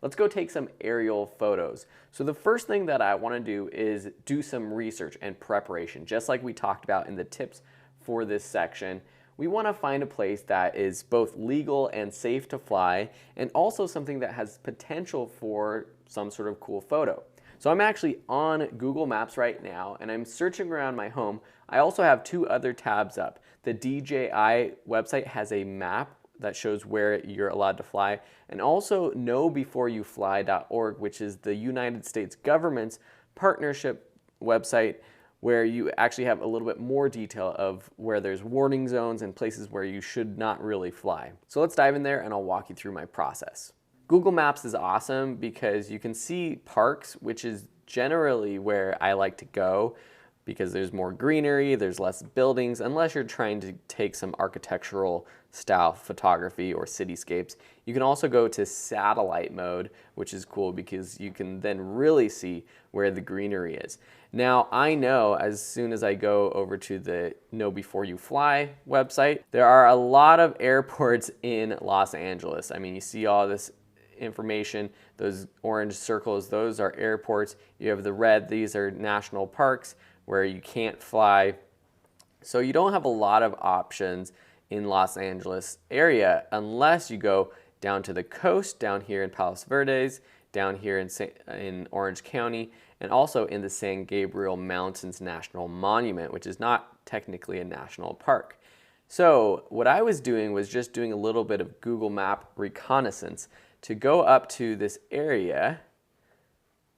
let's go take some aerial photos. So the first thing that I want to do is do some research and preparation, just like we talked about in the tips for this section. We want to find a place that is both legal and safe to fly, and also something that has potential for some sort of cool photo. So I'm actually on Google Maps right now, and I'm searching around my home. I also have two other tabs up. The DJI website has a map that shows where you're allowed to fly, and also knowbeforeyoufly.org, which is the United States government's partnership website, where you actually have a little bit more detail of where there's warning zones and places where you should not really fly. So let's dive in there and I'll walk you through my process. Google Maps is awesome because you can see parks, which is generally where I like to go because there's more greenery, there's less buildings, unless you're trying to take some architectural style photography or cityscapes. You can also go to satellite mode, which is cool because you can then really see where the greenery is. Now, I know as soon as I go over to the Know Before You Fly website, there are a lot of airports in Los Angeles. I mean, you see all this information, those orange circles, those are airports. You have the red, these are national parks where you can't fly. So you don't have a lot of options in Los Angeles area unless you go down to the coast, down here in Palos Verdes, down here in Orange County, and also in the San Gabriel Mountains National Monument, which is not technically a national park. So what I was doing was just doing a little bit of Google Map reconnaissance to go up to this area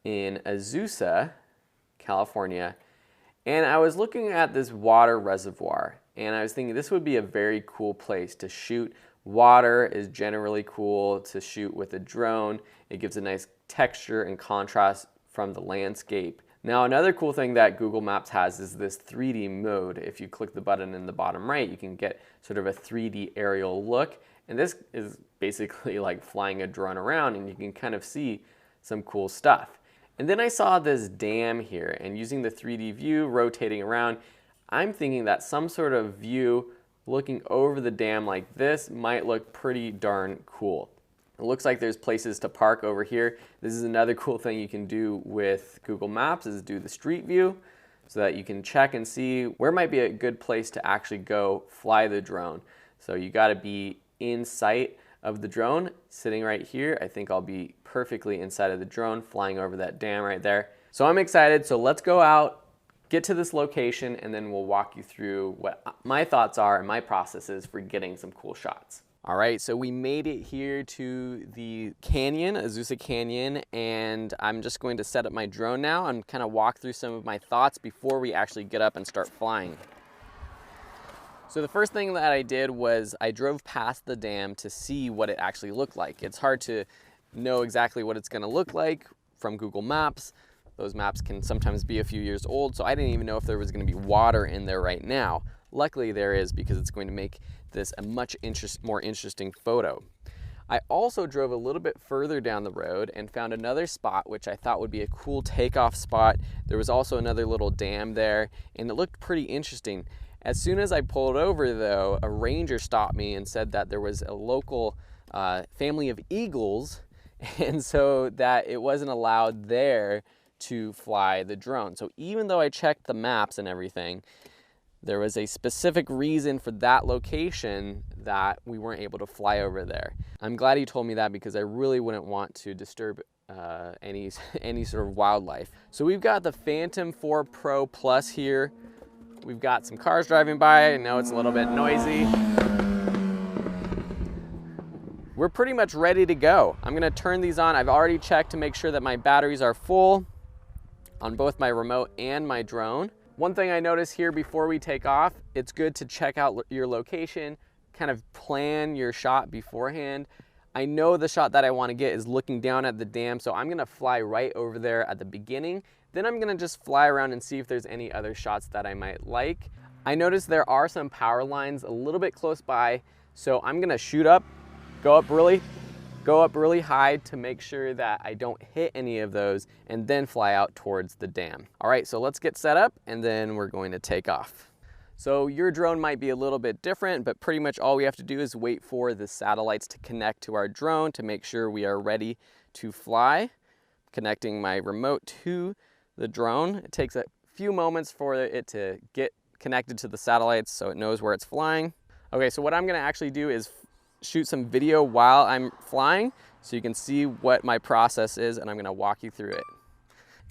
in Azusa, California, and I was looking at this water reservoir, and I was thinking this would be a very cool place to shoot. Water is generally cool to shoot with a drone. It gives a nice texture and contrast from the landscape. Now, another cool thing that Google Maps has is this 3D mode. If you click the button in the bottom right, you can get sort of a 3D aerial look. And this is basically like flying a drone around, and you can kind of see some cool stuff. And then I saw this dam here, and using the 3D view, rotating around, I'm thinking that some sort of view looking over the dam like this might look pretty darn cool. It looks like there's places to park over here. This is another cool thing you can do with Google Maps is do the street view so that you can check and see where might be a good place to actually go fly the drone. So you got to be in sight of the drone. Sitting right here, I think I'll be perfectly inside of the drone flying over that dam right there. So I'm excited. So let's go out, get to this location, and then we'll walk you through what my thoughts are and my processes for getting some cool shots. All right, so we made it here to the canyon, Azusa Canyon, and I'm just going to set up my drone now and kind of walk through some of my thoughts before we actually get up and start flying. So the first thing that I did was I drove past the dam to see what it actually looked like. It's hard to know exactly what it's going to look like from Google Maps. Those maps can sometimes be a few years old, so I didn't even know if there was going to be water in there right now. Luckily there is, because it's going to make this a much more interesting photo. I also drove a little bit further down the road and found another spot which I thought would be a cool takeoff spot. There was also another little dam there, and it looked pretty interesting. As soon as I pulled over though, a ranger stopped me and said that there was a local family of eagles, and so that it wasn't allowed there to fly the drone. So even though I checked the maps and everything, there was a specific reason for that location that we weren't able to fly over there. I'm glad he told me that because I really wouldn't want to disturb any sort of wildlife. So we've got the Phantom 4 Pro Plus here. We've got some cars driving by. I know it's a little bit noisy. We're pretty much ready to go. I'm gonna turn these on. I've already checked to make sure that my batteries are full on both my remote and my drone. One thing I noticed here before we take off, it's good to check out your location, kind of plan your shot beforehand. I know the shot that I want to get is looking down at the dam, so I'm gonna fly right over there at the beginning. Then I'm gonna just fly around and see if there's any other shots that I might like. I noticed there are some power lines a little bit close by, so I'm gonna shoot up, go up really high to make sure that I don't hit any of those, and then fly out towards the dam. All right, so let's get set up and then we're going to take off. So your drone might be a little bit different, but pretty much all we have to do is wait for the satellites to connect to our drone to make sure we are ready to fly, connecting my remote to the drone. It takes a few moments for it to get connected to the satellites so it knows where it's flying. Okay, so what I'm gonna actually do is shoot some video while I'm flying so you can see what my process is, and I'm gonna walk you through it.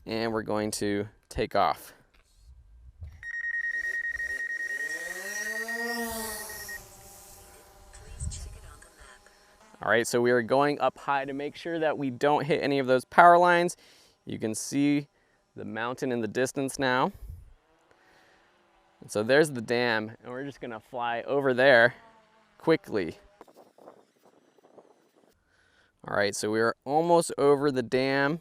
And we're going to take off. All right, so we are going up high to make sure that we don't hit any of those power lines. You can see the mountain in the distance now. And so there's the dam, and we're just gonna fly over there quickly. All right, so we're almost over the dam.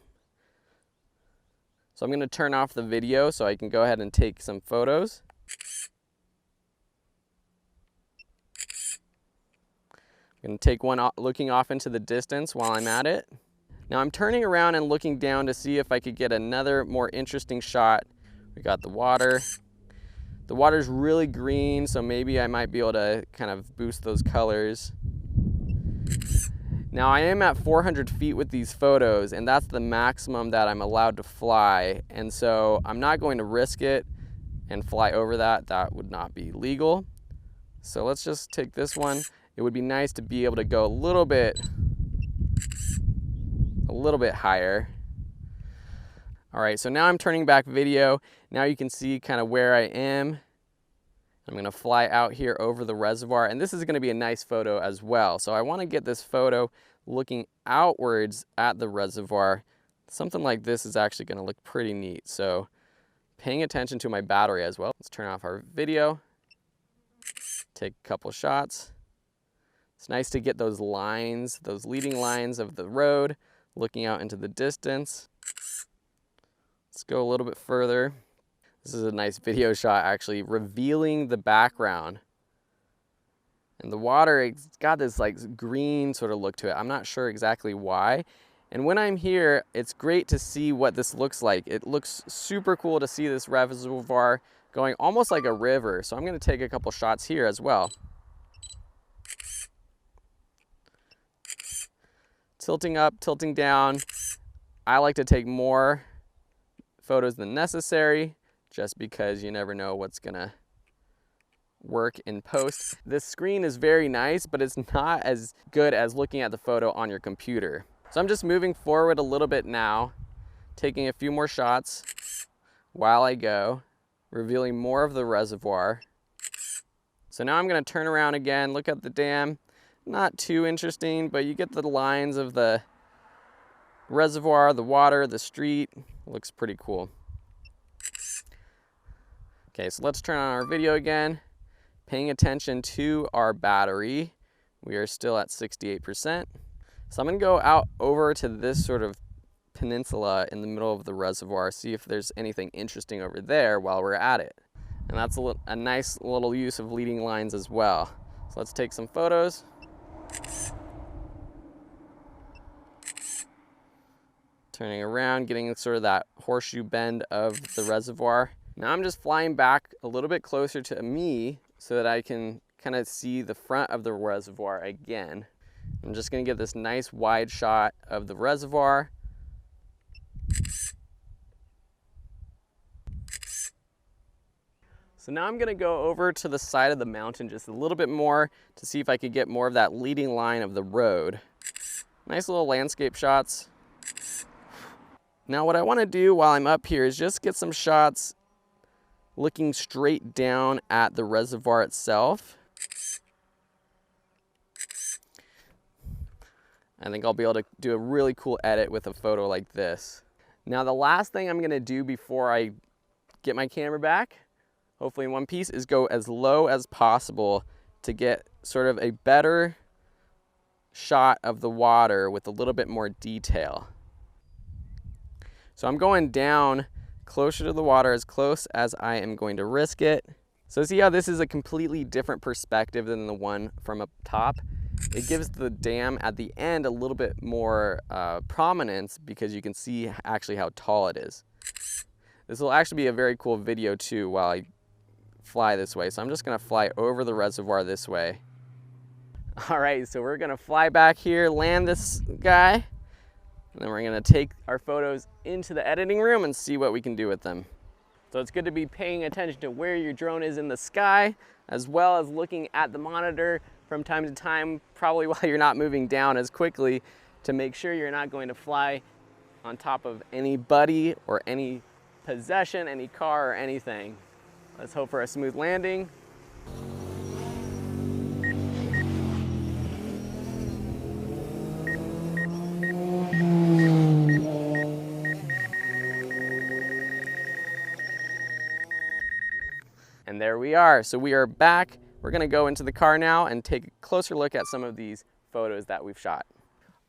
So I'm gonna turn off the video so I can go ahead and take some photos. I'm gonna take one looking off into the distance while I'm at it. Now I'm turning around and looking down to see if I could get another more interesting shot. We got the water. The water's really green, so maybe I might be able to kind of boost those colors. Now I am at 400 feet with these photos, and that's the maximum that I'm allowed to fly. And so I'm not going to risk it and fly over that. That would not be legal. So let's just take this one. It would be nice to be able to go a little bit higher. All right, so now I'm turning back video. Now you can see kind of where I am. I'm gonna fly out here over the reservoir, and this is gonna be a nice photo as well. So I wanna get this photo looking outwards at the reservoir. Something like this is actually gonna look pretty neat. So paying attention to my battery as well. Let's turn off our video, take a couple shots. It's nice to get those lines, those leading lines of the road, looking out into the distance. Let's go a little bit further. This is a nice video shot, actually revealing the background. And the water, it's got this like green sort of look to it. I'm not sure exactly why. And when I'm here, it's great to see what this looks like. It looks super cool to see this reservoir going almost like a river. So I'm gonna take a couple shots here as well. Tilting up, tilting down. I like to take more photos than necessary, just because you never know what's gonna work in post. This screen is very nice, but it's not as good as looking at the photo on your computer. So I'm just moving forward a little bit now, taking a few more shots while I go, revealing more of the reservoir. So now I'm gonna turn around again, look at the dam. Not too interesting, but you get the lines of the reservoir, the water, the street. Looks pretty cool. Okay, so let's turn on our video again. Paying attention to our battery. We are still at 68%. So I'm gonna go out over to this sort of peninsula in the middle of the reservoir, see if there's anything interesting over there while we're at it. And that's a nice little use of leading lines as well. So let's take some photos. Turning around, getting sort of that horseshoe bend of the reservoir. Now I'm just flying back a little bit closer to me so that I can kind of see the front of the reservoir again. I'm just gonna get this nice wide shot of the reservoir. So now I'm gonna go over to the side of the mountain just a little bit more to see if I could get more of that leading line of the road. Nice little landscape shots. Now what I wanna do while I'm up here is just get some shots looking straight down at the reservoir itself. I think I'll be able to do a really cool edit with a photo like this. Now the last thing I'm gonna do before I get my camera back, hopefully in one piece, is go as low as possible to get sort of a better shot of the water with a little bit more detail. So I'm going down closer to the water, as close as I am going to risk it. So see how this is a completely different perspective than the one from up top? It gives the dam at the end a little bit more prominence because you can see actually how tall it is. This will actually be a very cool video too while I fly this way. So I'm just gonna fly over the reservoir this way. All right, so we're gonna fly back here, land this guy. And then we're gonna take our photos into the editing room and see what we can do with them. So it's good to be paying attention to where your drone is in the sky, as well as looking at the monitor from time to time, probably while you're not moving down as quickly, to make sure you're not going to fly on top of anybody or any possession, any car or anything. Let's hope for a smooth landing. And there we are. So we are back. We're gonna go into the car now and take a closer look at some of these photos that we've shot.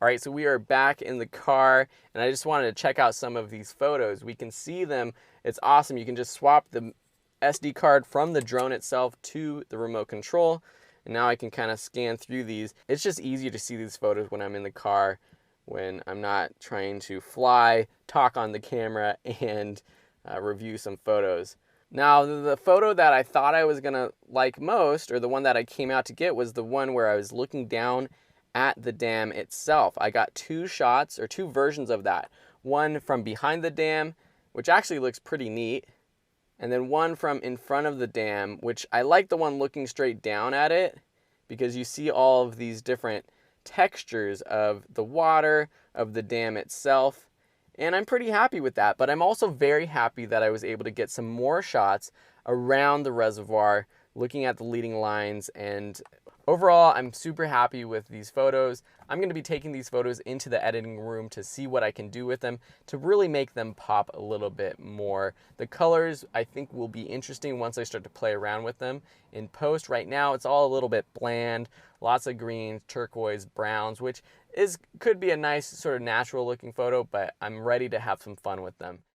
All right, so we are back in the car, and I just wanted to check out some of these photos. We can see them. It's awesome. You can just swap the SD card from the drone itself to the remote control. And now I can kind of scan through these. It's just easier to see these photos when I'm in the car, when I'm not trying to fly, talk on the camera, and review some photos. Now, the photo that I thought I was gonna like most, or the one that I came out to get, was the one where I was looking down at the dam itself. I got two shots, or two versions of that. One from behind the dam, which actually looks pretty neat, and then one from in front of the dam, which I like the one looking straight down at it, because you see all of these different textures of the water, of the dam itself. And I'm pretty happy with that, but I'm also very happy that I was able to get some more shots around the reservoir, looking at the leading lines, and overall, I'm super happy with these photos. I'm going to be taking these photos into the editing room to see what I can do with them to really make them pop a little bit more. The colors, I think, will be interesting once I start to play around with them in post. Right now, it's all a little bit bland, lots of greens, turquoise, browns, which could be a nice sort of natural looking photo, but I'm ready to have some fun with them.